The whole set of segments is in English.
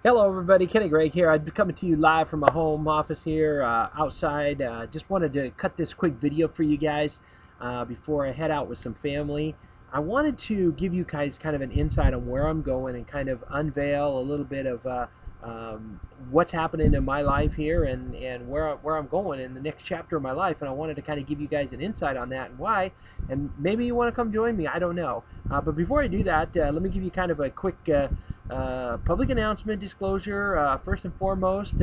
Hello, everybody. Kenny Gregg here. I'm coming to you live from my home office here outside. Just wanted to cut this quick video for you guys before I head out with some family. I wanted to give you guys kind of an insight on where I'm going and kind of unveil a little bit of what's happening in my life here and where I'm going in the next chapter of my life. And I wanted to kind of give you guys an insight on that and why. And maybe you want to come join me. I don't know. But before I do that, let me give you kind of a quick public announcement disclosure. First and foremost,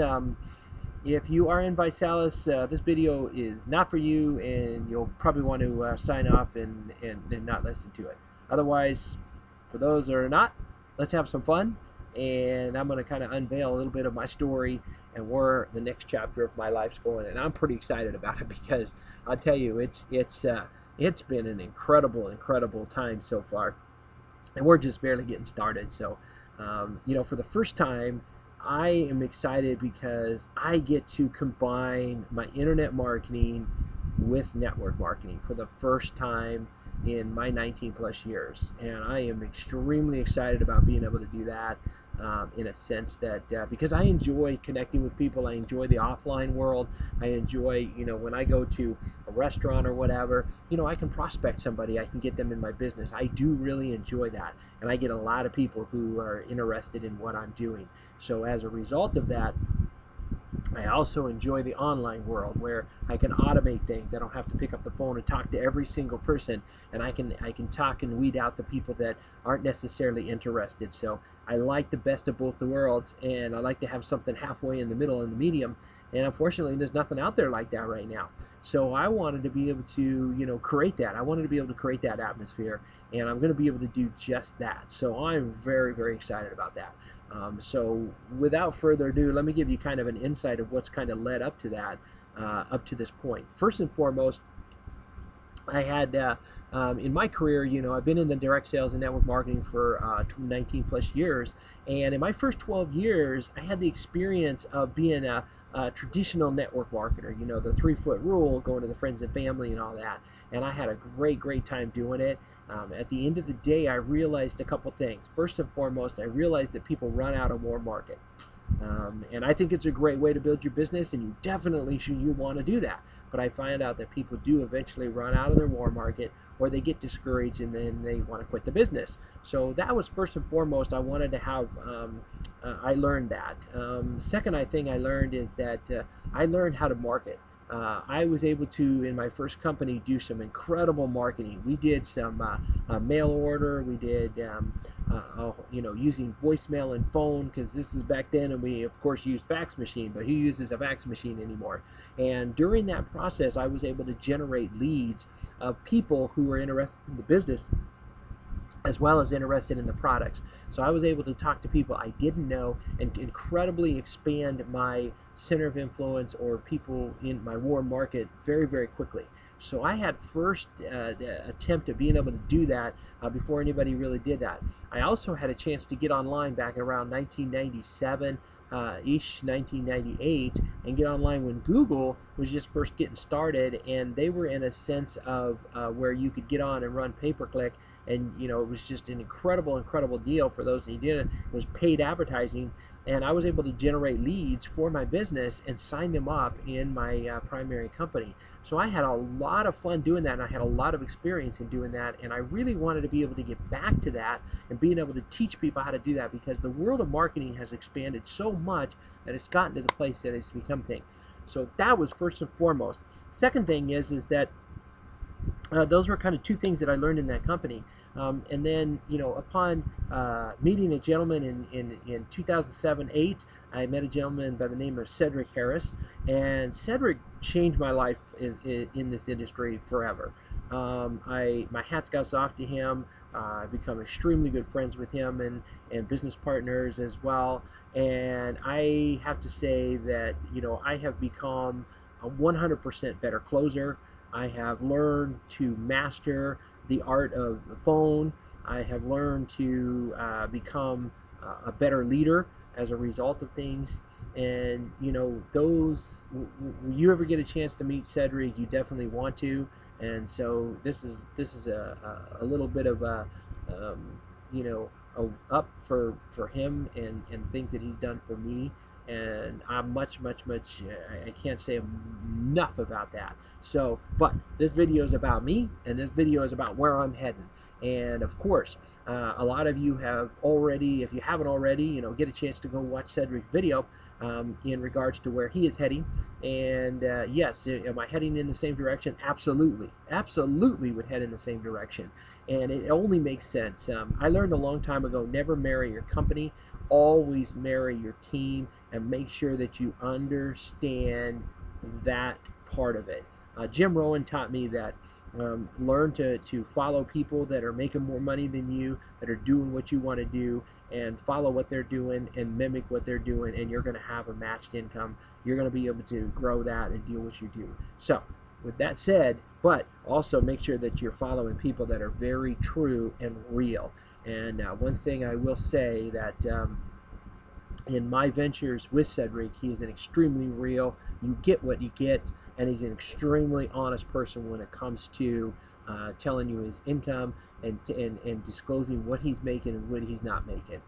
if you are in Visalis, this video is not for you, and you'll probably want to sign off and not listen to it. Otherwise, for those that are not, let's have some fun, and I'm going to kind of unveil a little bit of my story and where the next chapter of my life's going, and I'm pretty excited about it because I'll tell you, it's been an incredible time so far, and we're just barely getting started. So for the first time, I am excited because I get to combine my internet marketing with network marketing for the first time in my 19 plus years, and I am extremely excited about being able to do that in a sense that because I enjoy connecting with people. I enjoy the offline world. I enjoy, when I go to a restaurant or whatever, I can prospect somebody. I can get them in my business. I do really enjoy that, and I get a lot of people who are interested in what I'm doing. So as a result of that, I also enjoy the online world where I can automate things. I don't have to pick up the phone and talk to every single person, and I can talk and weed out the people that aren't necessarily interested. So I like the best of both the worlds, and I like to have something halfway in the middle, in the medium. And unfortunately, there's nothing out there like that right now. So I wanted to be able to, create that. I wanted to be able to create that atmosphere, and I'm going to be able to do just that. So I'm very excited about that. So without further ado, let me give you kind of an insight of what's kind of led up to that, up to this point. First and foremost, I had in my career, I've been in the direct sales and network marketing for 19 plus years, and in my first 12 years, I had the experience of being a traditional network marketer, the 3-foot rule, going to the friends and family and all that, and I had a great time doing it. At the end of the day, I realized a couple things. First and foremost, I realized that people run out of warm market. And I think it's a great way to build your business, and you definitely should want to do that. But I find out that people do eventually run out of their warm market, or they get discouraged and then they want to quit the business. So that was first and foremost. I wanted to have, I learned that. Second thing I learned is that I learned how to market. I was able to, in my first company, do some incredible marketing. We did some mail order. We did, using voicemail and phone, because this is back then, and we, of course, used fax machine, but who uses a fax machine anymore? And during that process, I was able to generate leads of people who were interested in the business as well as interested in the products. So I was able to talk to people I didn't know and incredibly expand my center of influence or people in my warm market very quickly. So I had first attempt at being able to do that before anybody really did that. I also had a chance to get online back around 1997 ish, 1998, and get online when Google was just first getting started, and they were in a sense of where you could get on and run pay-per-click, and it was just an incredible deal for those who did it. It was paid advertising, and I was able to generate leads for my business and sign them up in my primary company. So I had a lot of fun doing that, and I had a lot of experience in doing that, and I really wanted to be able to get back to that and being able to teach people how to do that, because the world of marketing has expanded so much that it's gotten to the place that it's become thing. So that was first and foremost. Second thing is that those were kind of two things that I learned in that company. And then, upon meeting a gentleman in 2007-8, I met a gentleman by the name of Cedrick Harris, and Cedrick changed my life in this industry forever. My hats goes off to him. I've become extremely good friends with him and business partners as well. And I have to say that, I have become a 100% better closer. I have learned to master the art of the phone. I have learned to become a better leader as a result of things. And when you ever get a chance to meet Cedrick, you definitely want to. And so this is a little bit of a up for him and things that he's done for me. And I'm much, I can't say enough about that. So, but this video is about me, and this video is about where I'm heading. And of course, a lot of you have already, if you haven't already, get a chance to go watch Cedrick's video in regards to where he is heading. And yes, am I heading in the same direction? Absolutely, absolutely would head in the same direction. And it only makes sense. I learned a long time ago, never marry your company, always marry your team, and make sure that you understand that part of it. Jim Rohn taught me that learn to follow people that are making more money than you, that are doing what you want to do, and follow what they're doing and mimic what they're doing, and you're going to have a matched income. You're going to be able to grow that and do what you do. So with that said, but also make sure that you're following people that are very true and real. And one thing I will say that in my ventures with Cedrick, he is an extremely real, you get what you get, and he's an extremely honest person when it comes to telling you his income and disclosing what he's making and what he's not making.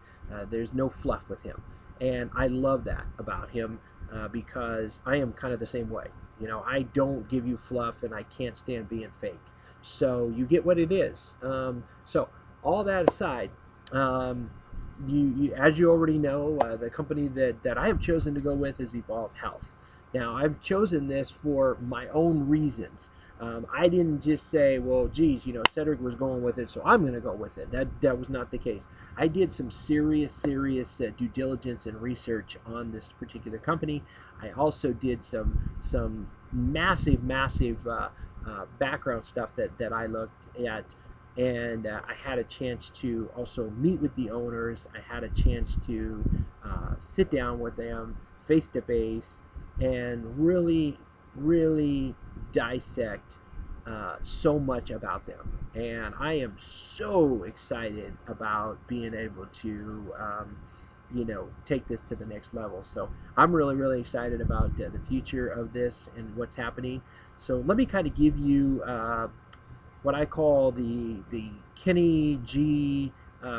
There's no fluff with him, and I love that about him because I am kind of the same way. I don't give you fluff, and I can't stand being fake. So you get what it is. So all that aside, as you already know, the company that I have chosen to go with is Evolv Health. Now, I've chosen this for my own reasons. I didn't just say, well, geez, Cedrick was going with it, so I'm going to go with it. That was not the case. I did some serious due diligence and research on this particular company. I also did some massive background stuff that I looked at. And I had a chance to also meet with the owners. I had a chance to sit down with them face to face and really dissect so much about them. And I am so excited about being able to take this to the next level. So I'm really excited about the future of this and what's happening. So let me kind of give you what I call the Kenny G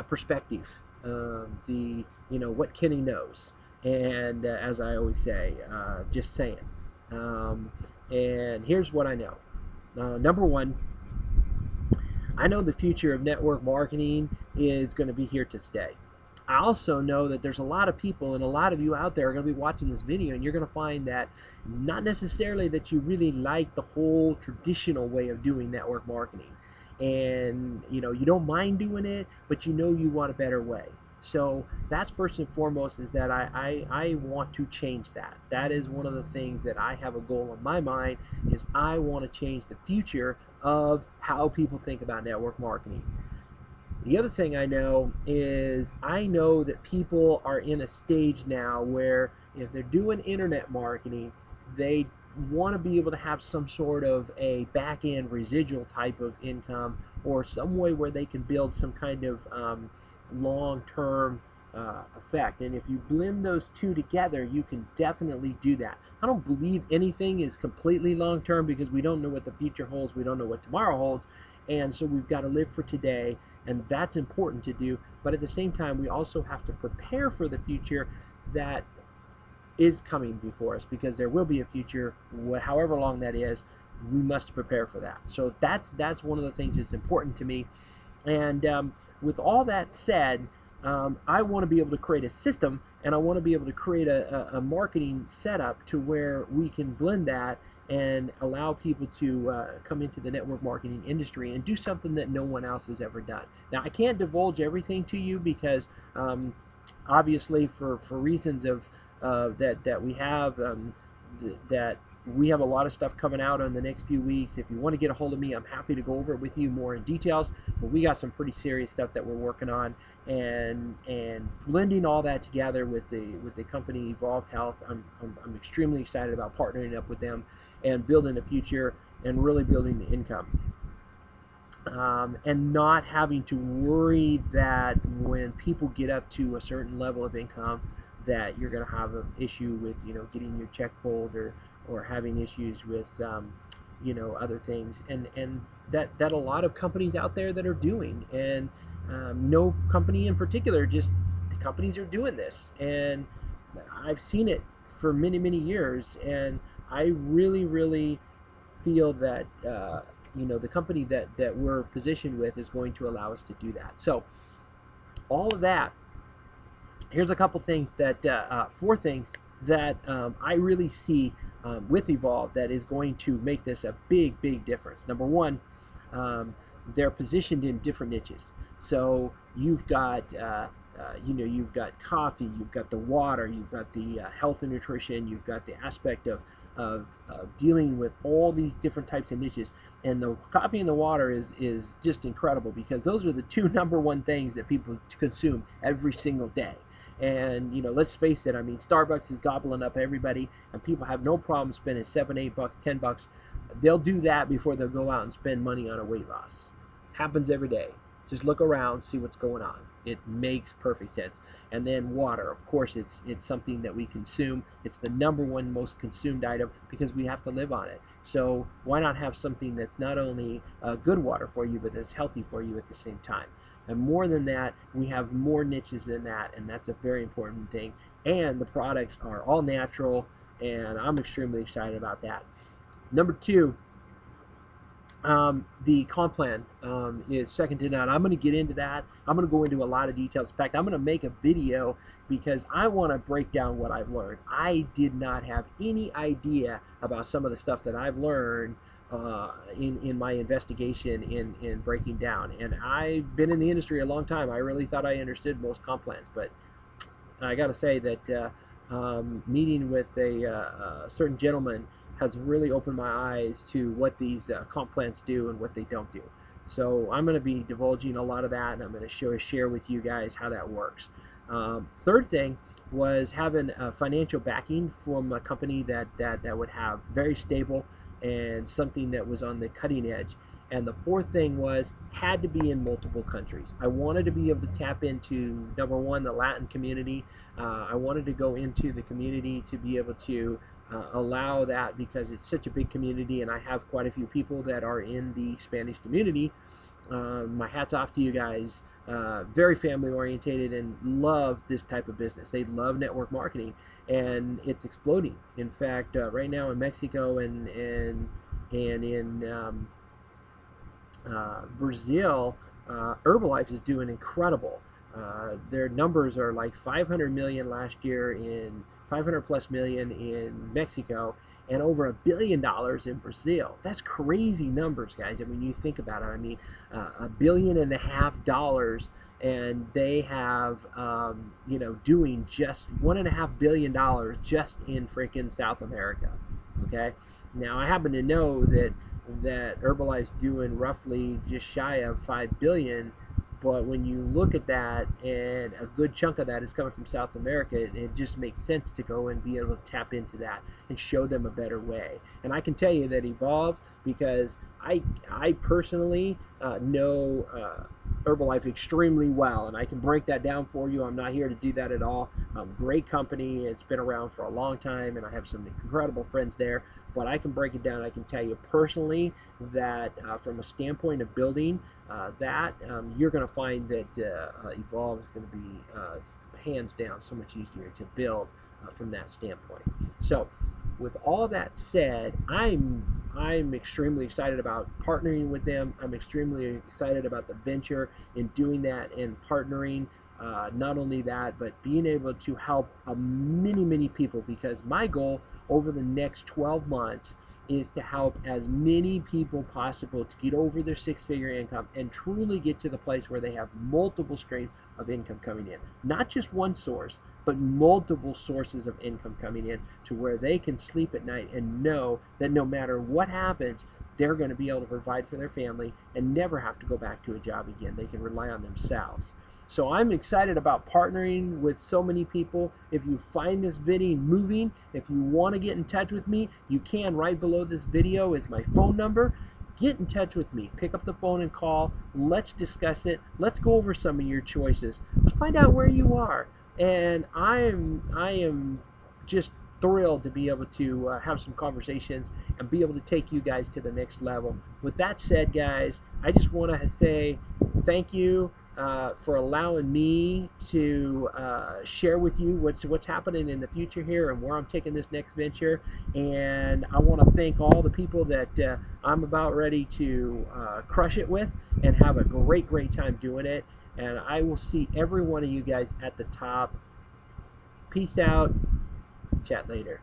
perspective, what Kenny knows, and as I always say, just saying. And here's what I know. Number one, I know the future of network marketing is going to be here to stay. I also know that there's a lot of people, and a lot of you out there are going to be watching this video, and you're going to find that not necessarily that you really like the whole traditional way of doing network marketing. And you don't mind doing it, but you want a better way. So that's first and foremost, is that I want to change that. That is one of the things that I have a goal in my mind, is I want to change the future of how people think about network marketing. The other thing I know is I know that people are in a stage now where if they're doing internet marketing, they want to be able to have some sort of a back-end residual type of income, or some way where they can build some kind of long-term effect. And if you blend those two together, you can definitely do that. I don't believe anything is completely long-term, because we don't know what the future holds. We don't know what tomorrow holds. And so we've got to live for today, and that's important to do. But at the same time, we also have to prepare for the future that is coming before us, because there will be a future, however long that is. We must prepare for that. So that's one of the things that's important to me. And with all that said, I want to be able to create a system, and I want to be able to create a marketing setup to where we can blend that and allow people to come into the network marketing industry and do something that no one else has ever done. Now, I can't divulge everything to you, because obviously for reasons of that we have that we have a lot of stuff coming out in the next few weeks. If you want to get a hold of me, I'm happy to go over it with you more in details. But we got some pretty serious stuff that we're working on, and blending all that together with the company Evolv Health. I'm extremely excited about partnering up with them and building a future and really building the income. And not having to worry that when people get up to a certain level of income, that you're going to have an issue with getting your check pulled, or having issues with other things, and that a lot of companies out there that are doing. And no company in particular, just the companies are doing this, and I've seen it for many, many years, and I really, really feel that the company that we're positioned with is going to allow us to do that. So all of that, here's a couple things that four things that I really see with Evolv that is going to make this a big, big difference. Number one, they're positioned in different niches. So you've got you've got coffee, you've got the water, you've got the health and nutrition, you've got the aspect of dealing with all these different types of niches. And the coffee and the water is just incredible, because those are the two number one things that people consume every single day. And let's face it, I mean, Starbucks is gobbling up everybody, and people have no problem spending $7, $8, $10. They'll do that before they'll go out and spend money on a weight loss. Happens every day. Just look around, see what's going on. It makes perfect sense. And then water, of course, it's something that we consume. It's the number one most consumed item because we have to live on it. So why not have something that's not only good water for you, but that's healthy for you at the same time? And more than that, we have more niches than that, and that's a very important thing. And the products are all natural, and I'm extremely excited about that. Number two, the comp plan is second to none. I'm going to get into that. I'm going to go into a lot of details. In fact, I'm going to make a video because I want to break down what I've learned. I did not have any idea about some of the stuff that I've learned in my investigation in breaking down. And I've been in the industry a long time. I really thought I understood most comp plans, but I got to say that meeting with a certain gentleman has really opened my eyes to what these comp plans do and what they don't do. So I'm going to be divulging a lot of that, and I'm going to share with you guys how that works. Third thing was having a financial backing from a company that would have very stable and something that was on the cutting edge. And the fourth thing was had to be in multiple countries. I wanted to be able to tap into, number one, the Latin community. I wanted to go into the community to be able to allow that, because it's such a big community, and I have quite a few people that are in the Spanish community. My hat's off to you guys. Very family orientated and love this type of business. They love network marketing, and it's exploding. In fact, right now in Mexico and in Brazil, Herbalife is doing incredible. Their numbers are like 500 million last year, in 500 plus million in Mexico, and over $1 billion in Brazil. That's crazy numbers, guys. And when you think about it, I mean, $1.5 billion, and they have, doing just $1.5 billion just in freaking South America. Okay. Now I happen to know that Herbalife's doing roughly just shy of 5 billion. But when you look at that, and a good chunk of that is coming from South America, it just makes sense to go and be able to tap into that and show them a better way. And I can tell you that Evolv, because I personally know Herbalife extremely well, and I can break that down for you. I'm not here to do that at all. Great company. It's been around for a long time, and I have some incredible friends there. But I can break it down. I can tell you personally that from a standpoint of building you're going to find that Evolv is going to be hands down so much easier to build from that standpoint. So with all that said, I'm extremely excited about partnering with them. I'm extremely excited about the venture in doing that and partnering. Not only that, but being able to help many people, because my goal over the next 12 months is to help as many people possible to get over their six-figure income and truly get to the place where they have multiple streams of income coming in. Not just one source, but multiple sources of income coming in, to where they can sleep at night and know that no matter what happens, they're going to be able to provide for their family and never have to go back to a job again. They can rely on themselves. So I'm excited about partnering with so many people. If you find this video moving, if you want to get in touch with me, you can. Right below this video is my phone number. Get in touch with me. Pick up the phone and call. Let's discuss it. Let's go over some of your choices. Let's find out where you are. And I am just thrilled to be able to have some conversations and be able to take you guys to the next level. With that said, guys, I just want to say thank you. for allowing me to share with you what's happening in the future here and where I'm taking this next venture. And I want to thank all the people that I'm about ready to crush it with and have a great time doing it. And I will see every one of you guys at the top. Peace out. Chat later.